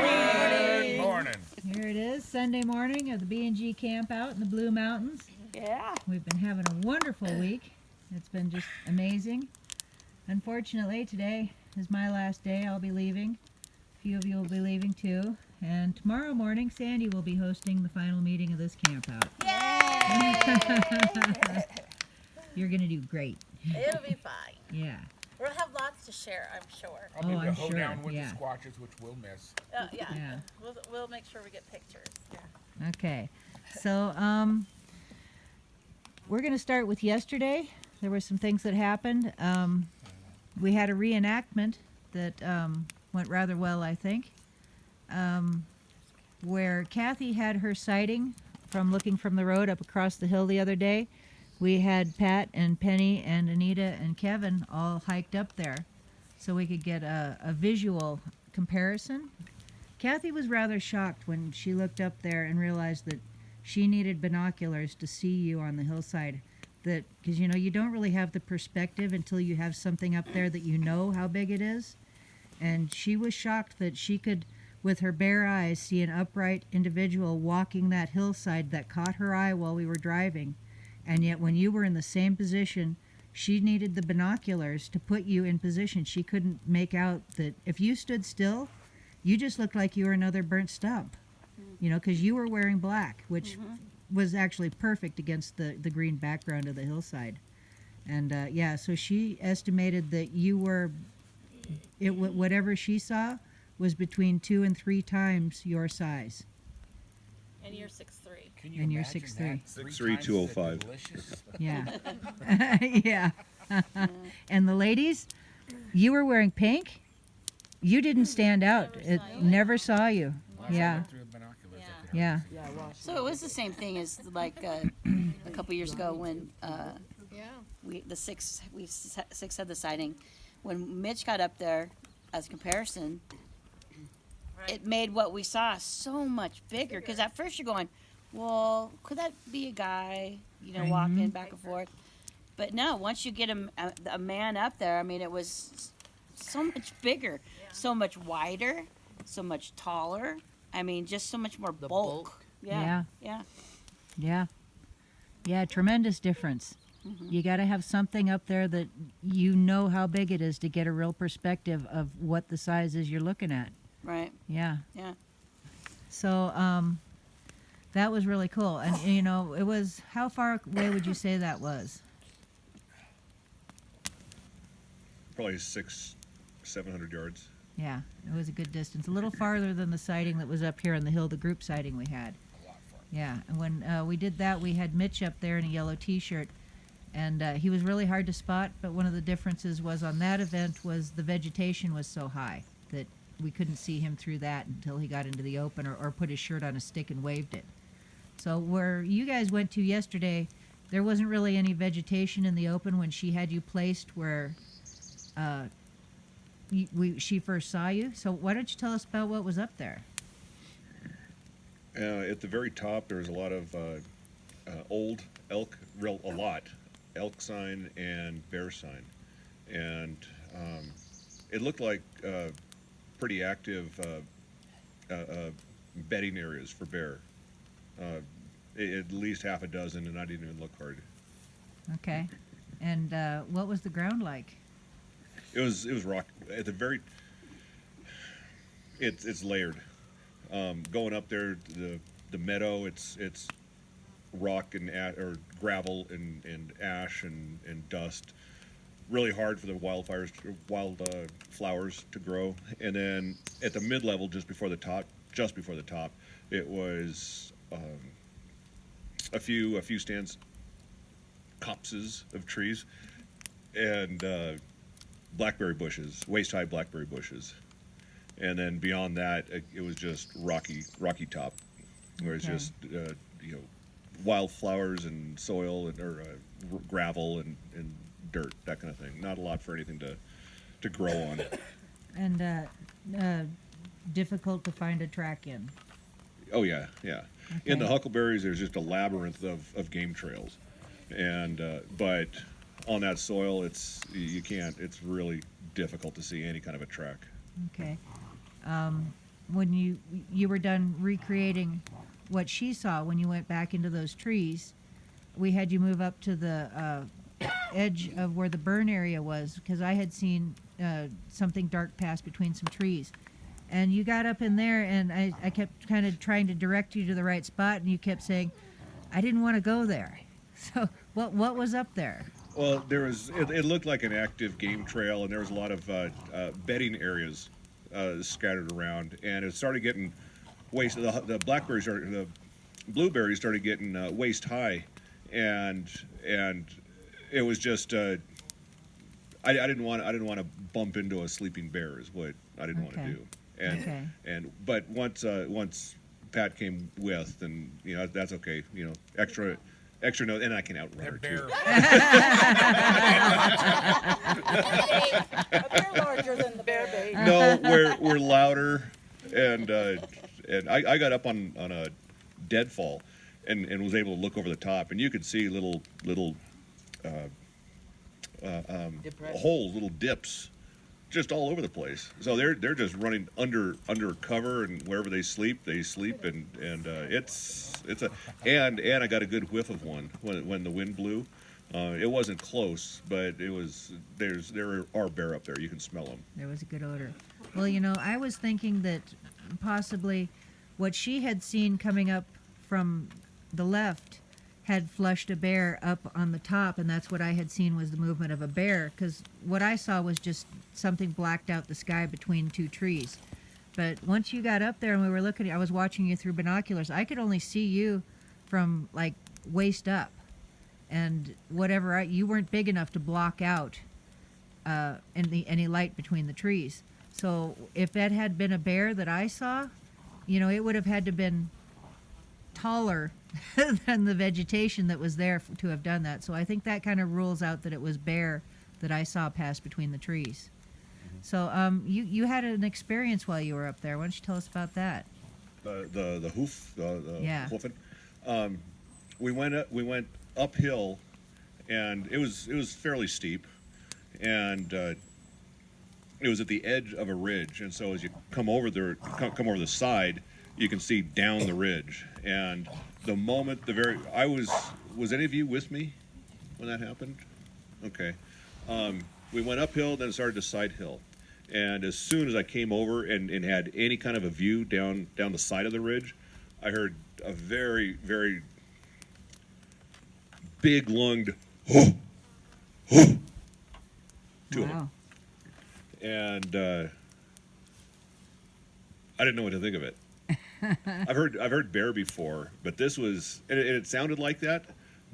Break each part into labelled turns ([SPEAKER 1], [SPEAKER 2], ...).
[SPEAKER 1] Good morning.
[SPEAKER 2] Here it is, Sunday morning of the B&G Campout in the Blue Mountains.
[SPEAKER 3] Yeah.
[SPEAKER 2] We've been having a wonderful week. It's been just amazing. Unfortunately, today is my last day. I'll be leaving. A few of you will be leaving too. And tomorrow morning, Sandy will be hosting the final meeting of this campout.
[SPEAKER 3] Yay!
[SPEAKER 2] You're going to do great.
[SPEAKER 3] It'll be fine.
[SPEAKER 2] Yeah.
[SPEAKER 3] We'll have lots to share, I'm sure.
[SPEAKER 1] I'll be able to
[SPEAKER 2] I'm
[SPEAKER 1] hoe
[SPEAKER 2] sure,
[SPEAKER 1] down with
[SPEAKER 2] yeah.
[SPEAKER 1] the squatches, which we'll miss.
[SPEAKER 3] Yeah.
[SPEAKER 2] Yeah.
[SPEAKER 3] We'll make sure we get pictures. Yeah.
[SPEAKER 2] Okay. So, we're going to start with yesterday. There were some things that happened. We had a reenactment that went rather well, I think, where Kathy had her sighting from looking from the road up across the hill the other day. We had Pat and Penny and Anita and Kevin all hiked up there so we could get a visual comparison. Kathy was rather shocked when she looked up there and realized that she needed binoculars to see you on the hillside. That, because you don't really have the perspective until you have something up there that you know how big it is. And she was shocked that she could, with her bare eyes, see an upright individual walking that hillside that caught her eye while we were driving. And yet when you were in the same position, she needed the binoculars to put you in position. She couldn't make out that if you stood still, you just looked like you were another burnt stump, because you were wearing black, which was actually perfect against the green background of the hillside. And so she estimated that you were, whatever she saw was between 2 and 3 times your size.
[SPEAKER 3] And you're 6'3".
[SPEAKER 1] Can you
[SPEAKER 2] And you're
[SPEAKER 1] imagine
[SPEAKER 2] 6'3".
[SPEAKER 1] that?
[SPEAKER 4] 6'3", 205.
[SPEAKER 1] Delicious.
[SPEAKER 2] Yeah. Yeah. And the ladies, you were wearing pink. You didn't stand out. Never saw you. Yeah.
[SPEAKER 1] Through binoculars up there.
[SPEAKER 2] Yeah.
[SPEAKER 5] So it was the same thing as like a couple years ago when we six had the sighting. When Mitch got up there as a comparison, it made what we saw so much bigger. Because at first you're going, well, could that be a guy, walking back and forth? But no, once you get a man up there, I mean, it was so much bigger, so much wider, so much taller. I mean, just so much more bulk. Yeah. Yeah, tremendous difference. You got to have something up there that you know how big it is to get a real perspective of what the size is you're looking at. Right.
[SPEAKER 2] Yeah.
[SPEAKER 5] Yeah.
[SPEAKER 2] So that was really cool. And, it was, how far away would you say that was?
[SPEAKER 4] Probably 600-700 yards.
[SPEAKER 2] Yeah, it was a good distance. A little farther than the sighting that was up here on the hill, the group sighting we had.
[SPEAKER 1] A lot fun.
[SPEAKER 2] Yeah, and when we did that, we had Mitch up there in a yellow T-shirt, and he was really hard to spot, but one of the differences was on that event was the vegetation was so high that we couldn't see him through that until he got into the open or put his shirt on a stick and waved it. So where you guys went to yesterday, there wasn't really any vegetation in the open when she had you placed where she first saw you. So why don't you tell us about what was up there?
[SPEAKER 4] At the very top, there was a lot of old elk, elk sign and bear sign. And it looked like pretty active bedding areas for bear. At least half a dozen, and I didn't even look hard.
[SPEAKER 2] Okay. And what was the ground like?
[SPEAKER 4] It was rock at the very. It's layered. Going up there, the meadow, it's rock and or gravel and ash and dust. Really hard for the wild flowers to grow. And then at the mid level, just before the top, it was a few stands, copses of trees, and blackberry bushes, waist-high blackberry bushes. And then beyond that, it was just rocky top, where it's just wildflowers and soil or gravel and dirt, that kind of thing. Not a lot for anything to grow on.
[SPEAKER 2] And difficult to find a track in.
[SPEAKER 4] Oh yeah.
[SPEAKER 2] Okay.
[SPEAKER 4] In the huckleberries, there's just a labyrinth of game trails, and but on that soil, it's really difficult to see any kind of a track.
[SPEAKER 2] Okay. when you were done recreating what she saw when you went back into those trees, we had you move up to the edge of where the burn area was, because I had seen something dark pass between some trees. And you got up in there, and I kept kind of trying to direct you to the right spot, and you kept saying, I didn't want to go there. So what was up there?
[SPEAKER 4] Well, it looked like an active game trail, and there was a lot of bedding areas scattered around, and it started getting the blueberries started getting waist high, and it was just I didn't want to bump into a sleeping bear is what I didn't want to do, but once Pat came with, and that's okay, extra note, and I can outrun her too.
[SPEAKER 3] A bear larger than the bear bait.
[SPEAKER 4] No, we're louder, and I got up on a deadfall, and was able to look over the top, and you could see little holes, little dips, just all over the place. So they're just running under cover, and wherever they sleep, and and I got a good whiff of one when the wind blew. It wasn't close, but it was. There are bear up there. You can smell them.
[SPEAKER 2] There was a good odor. Well, I was thinking that possibly what she had seen coming up from the left had flushed a bear up on the top, and that's what I had seen was the movement of a bear, because what I saw was just something blacked out the sky between two trees. But once you got up there and we were looking, I was watching you through binoculars, I could only see you from like waist up, and whatever, you weren't big enough to block out any light between the trees. So if that had been a bear that I saw, it would have had to been taller than the vegetation that was there to have done that. So I think that kind of rules out that it was bear that I saw pass between the trees. So you had an experience while you were up there. Why don't you tell us about that?
[SPEAKER 4] The hoof,
[SPEAKER 2] Yeah.
[SPEAKER 4] hoofing. We went uphill, and it was fairly steep, and it was at the edge of a ridge. And so as you come over the side, you can see down the ridge. And the moment was any of you with me when that happened? Okay. We went uphill, then it started to side hill. And as soon as I came over and had any kind of a view down the side of the ridge, I heard a very, very big lunged "Ho! Ho!" Two of them. And I didn't know what to think of it. I've heard bear before, but this was, and it sounded like that,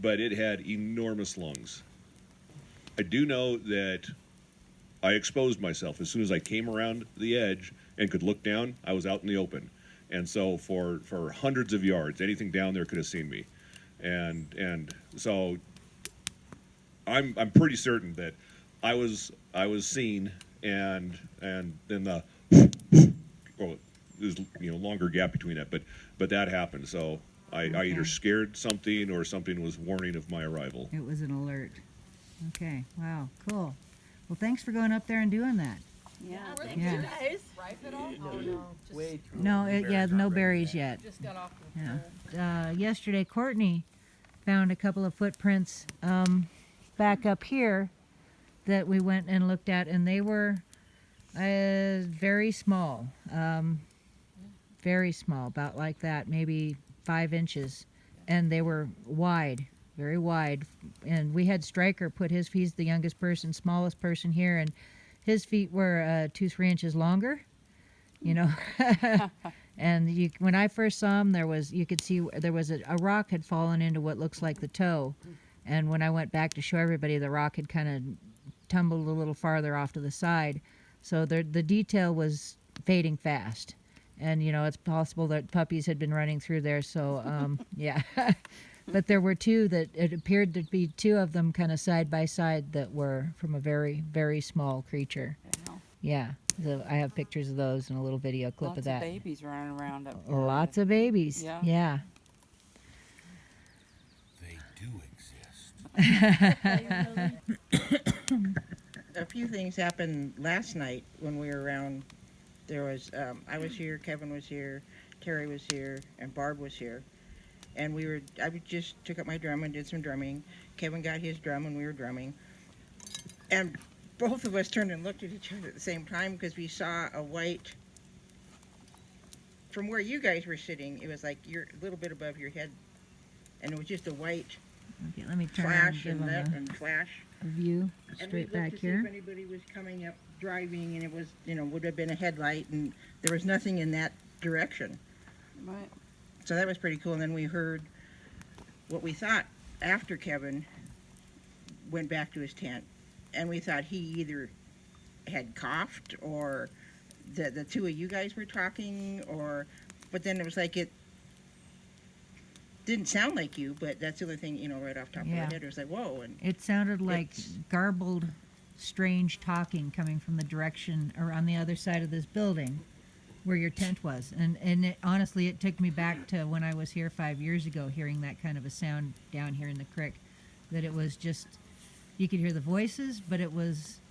[SPEAKER 4] but it had enormous lungs. I do know that I exposed myself as soon as I came around the edge and could look down. I was out in the open, and so for hundreds of yards, anything down there could have seen me, and so I'm pretty certain that I was seen, and then the well, there's longer gap between that, but that happened. So I either scared something or something was warning of my arrival.
[SPEAKER 2] It was an alert. Okay. Wow. Cool. Well, thanks for going up there and doing that.
[SPEAKER 5] Yeah.
[SPEAKER 2] Yeah.
[SPEAKER 3] Guys.
[SPEAKER 6] Ripe at all? Oh, no. Just,
[SPEAKER 1] Way too
[SPEAKER 2] No,
[SPEAKER 1] berries
[SPEAKER 2] no
[SPEAKER 1] aren't ready
[SPEAKER 2] berries
[SPEAKER 1] yet.
[SPEAKER 2] yet.
[SPEAKER 6] just got off the
[SPEAKER 2] Yeah.
[SPEAKER 6] pole.
[SPEAKER 2] Yesterday, Courtney found a couple of footprints back up here that we went and looked at, and they were very small. Very small, about like that, maybe 5 inches. And they were wide, very wide. And we had Stryker put he's the youngest person, smallest person here, and his feet were 2-3 inches longer, And when I first saw him, you could see there was a rock had fallen into what looks like the toe. And when I went back to show everybody, the rock had kind of tumbled a little farther off to the side. So the detail was fading fast. And, it's possible that puppies had been running through there. So, yeah. But there were two that it appeared to be 2 of them kind of side by side that were from a very, very small creature.
[SPEAKER 5] Wow.
[SPEAKER 2] Yeah. So I have pictures of those and a little video clip
[SPEAKER 7] Lots
[SPEAKER 2] of that.
[SPEAKER 7] babies running around up there.
[SPEAKER 2] Lots of babies.
[SPEAKER 7] Yeah.
[SPEAKER 2] Yeah.
[SPEAKER 1] They do exist.
[SPEAKER 8] A few things happened last night when we were around
[SPEAKER 3] There was, I was here, Kevin was here, Terry was here, and Barb was here. And I just took up my drum and did some drumming. Kevin got his drum and we were drumming. And both of us turned and looked at each other at the same time because we saw a white, from where you guys were sitting, it was like a little bit above your head. And it was just a white
[SPEAKER 2] Okay, let me turn around and
[SPEAKER 3] flash
[SPEAKER 2] give
[SPEAKER 3] and
[SPEAKER 2] them
[SPEAKER 3] lit and flash.
[SPEAKER 2] a view
[SPEAKER 3] And we
[SPEAKER 2] straight
[SPEAKER 3] looked
[SPEAKER 2] back
[SPEAKER 3] to see
[SPEAKER 2] here.
[SPEAKER 3] if anybody was coming up driving, and it was, would have been a headlight, and there was nothing in that direction.
[SPEAKER 5] Right.
[SPEAKER 3] So that was pretty cool. And then we heard what we thought after Kevin went back to his tent, and we thought he either had coughed or the two of you guys were talking, but then it was like it didn't sound like you, but that's the other thing, right off the top
[SPEAKER 2] Yeah.
[SPEAKER 3] of my head. It was like, whoa, and
[SPEAKER 2] It sounded like
[SPEAKER 3] It's-
[SPEAKER 2] garbled, strange talking coming from the direction or on the other side of this building where your tent was. And honestly, it took me back to when I was here 5 years ago, hearing that kind of a sound down here in the creek. That it was just, you could hear the voices, but it was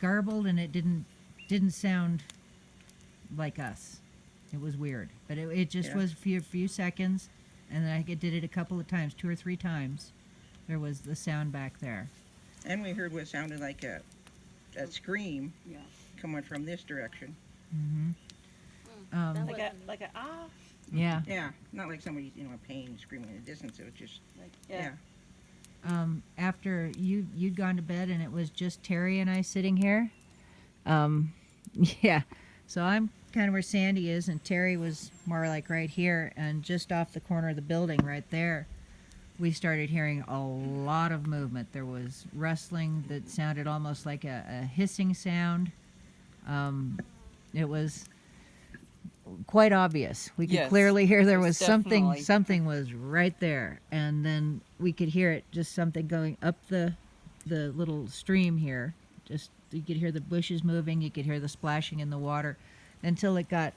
[SPEAKER 2] garbled and it didn't sound like us. It was weird, but it just
[SPEAKER 3] Yeah.
[SPEAKER 2] was few seconds, and then I did it a couple of times, 2 or 3 times. There was the sound back there.
[SPEAKER 3] And we heard what sounded like a scream
[SPEAKER 5] Yeah.
[SPEAKER 3] coming from this direction.
[SPEAKER 2] Um,
[SPEAKER 6] Like a ah.
[SPEAKER 2] yeah.
[SPEAKER 3] Yeah, not like somebody, in pain screaming in the distance. It was just,
[SPEAKER 5] Like,
[SPEAKER 3] yeah.
[SPEAKER 2] After you'd gone to bed and it was just Terry and I sitting here. Yeah. So I'm kind of where Sandy is, and Terry was more like right here, and just off the corner of the building right there, we started hearing a lot of movement. There was rustling that sounded almost like a hissing sound. It was quite obvious. We could
[SPEAKER 7] Yes,
[SPEAKER 2] clearly hear there was
[SPEAKER 7] definitely.
[SPEAKER 2] something was right there, and then we could hear it, just something going up the little stream here. Just you could hear the bushes moving, you could hear the splashing in the water, until it got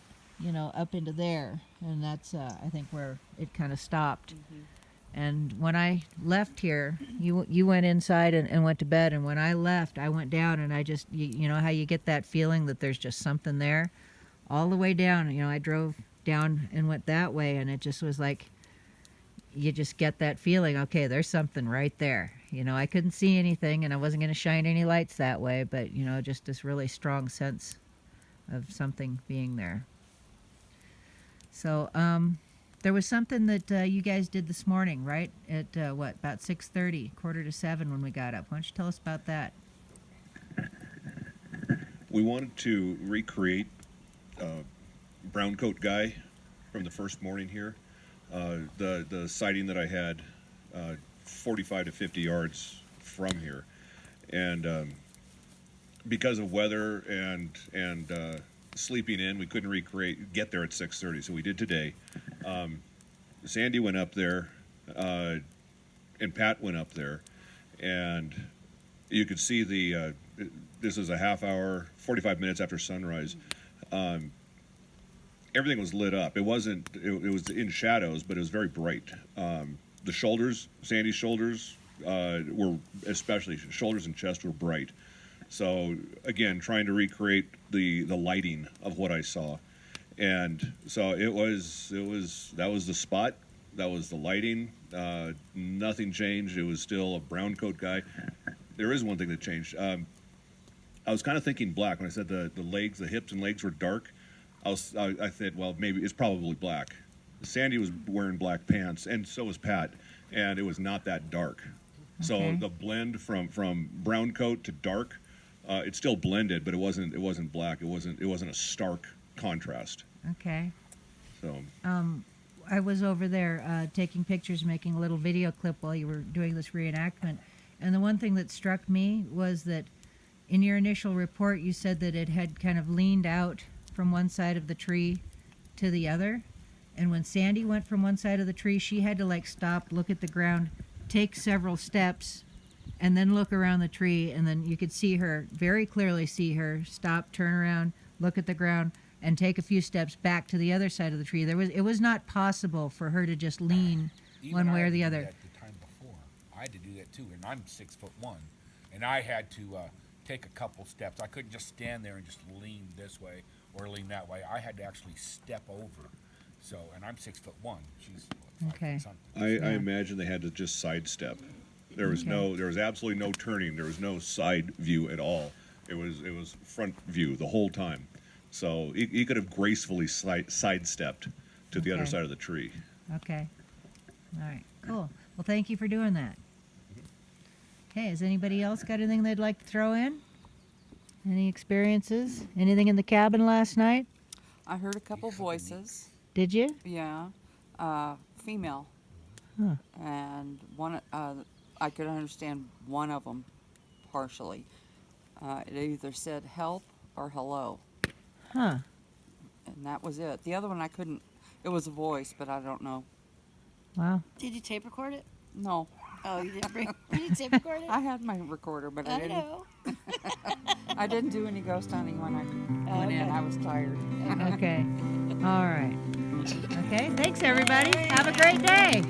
[SPEAKER 2] up into there, and that's I think where it kind of stopped. And when I left here, you went inside and went to bed, and when I left, I went down, and I just you know how you get that feeling that there's just something there, all the way down. I drove down and went that way, and it just was like you just get that feeling. Okay, there's something right there. I couldn't see anything, and I wasn't going to shine any lights that way, but just this really strong sense of something being there. So there was something that you guys did this morning, right? At about 6:30, 6:45 when we got up. Why don't you tell us about that?
[SPEAKER 4] We wanted to recreate brown coat guy from the first morning here. The sighting that I had 45 to 50 yards from here, and because of weather and sleeping in, we couldn't get there at 6:30. So we did today. Sandy went up there, and Pat went up there, and you could see this is a half hour, 45 minutes after sunrise. Everything was lit up. It wasn't. It was in shadows, but it was very bright. The shoulders, Sandy's shoulders, were especially shoulders and chest were bright. So again, trying to recreate the lighting of what I saw, and so that was the spot. That was the lighting. Nothing changed. It was still a brown coat guy. There is one thing that changed. I was kind of thinking black when I said the legs, the hips and legs were dark. I said, well, maybe it's probably black. Sandy was wearing black pants, and so was Pat, and it was not that dark. So
[SPEAKER 2] Okay.
[SPEAKER 4] the blend from brown coat to dark, it still blended, but it wasn't black. It wasn't a stark contrast.
[SPEAKER 2] Okay.
[SPEAKER 4] So
[SPEAKER 2] I was over there taking pictures, making a little video clip while you were doing this reenactment. And the one thing that struck me was that in your initial report, you said that it had kind of leaned out from one side of the tree to the other. And when Sandy went from one side of the tree, she had to stop, look at the ground, take several steps, and then look around the tree. And then you could very clearly see her stop, turn around, look at the ground, and take a few steps back to the other side of the tree. It was not possible for her to just lean
[SPEAKER 1] Even
[SPEAKER 2] one
[SPEAKER 1] I
[SPEAKER 2] way or
[SPEAKER 1] had
[SPEAKER 2] the
[SPEAKER 1] to do
[SPEAKER 2] other.
[SPEAKER 1] that the time before. I had to do that too, and I'm 6'1", and I had to take a couple steps. I couldn't just stand there and just lean this way or lean that way. I had to actually step over. So, and I'm 6'1". She's what, 5
[SPEAKER 2] Okay.
[SPEAKER 1] foot something.
[SPEAKER 4] I imagine they had to just sidestep. There was
[SPEAKER 2] Okay.
[SPEAKER 4] there was absolutely no turning. There was no side view at all. It was front view the whole time. So he could have gracefully sidestepped to the other
[SPEAKER 2] Okay.
[SPEAKER 4] side of the tree.
[SPEAKER 2] Okay. All right. Cool. Well, thank you for doing that. Okay. Has anybody else got anything they'd like to throw in? Any experiences? Anything in the cabin last night?
[SPEAKER 6] I heard a couple voices.
[SPEAKER 2] Did you?
[SPEAKER 6] Yeah, female,
[SPEAKER 2] Huh.
[SPEAKER 6] and one. I could understand one of them partially. It either said help or hello,
[SPEAKER 2] Huh.
[SPEAKER 6] and that was it. The other one I couldn't. It was a voice, but I don't know.
[SPEAKER 2] Wow.
[SPEAKER 5] Did you tape record it?
[SPEAKER 6] No,
[SPEAKER 5] Oh, you didn't bring. You didn't tape record it?
[SPEAKER 6] I had my recorder, but I
[SPEAKER 5] I
[SPEAKER 6] didn't.
[SPEAKER 5] know.
[SPEAKER 6] I didn't do any ghost hunting when I went in.
[SPEAKER 5] Okay.
[SPEAKER 6] I was tired.
[SPEAKER 2] Okay. All right. Okay. Thanks, everybody. Have a great day.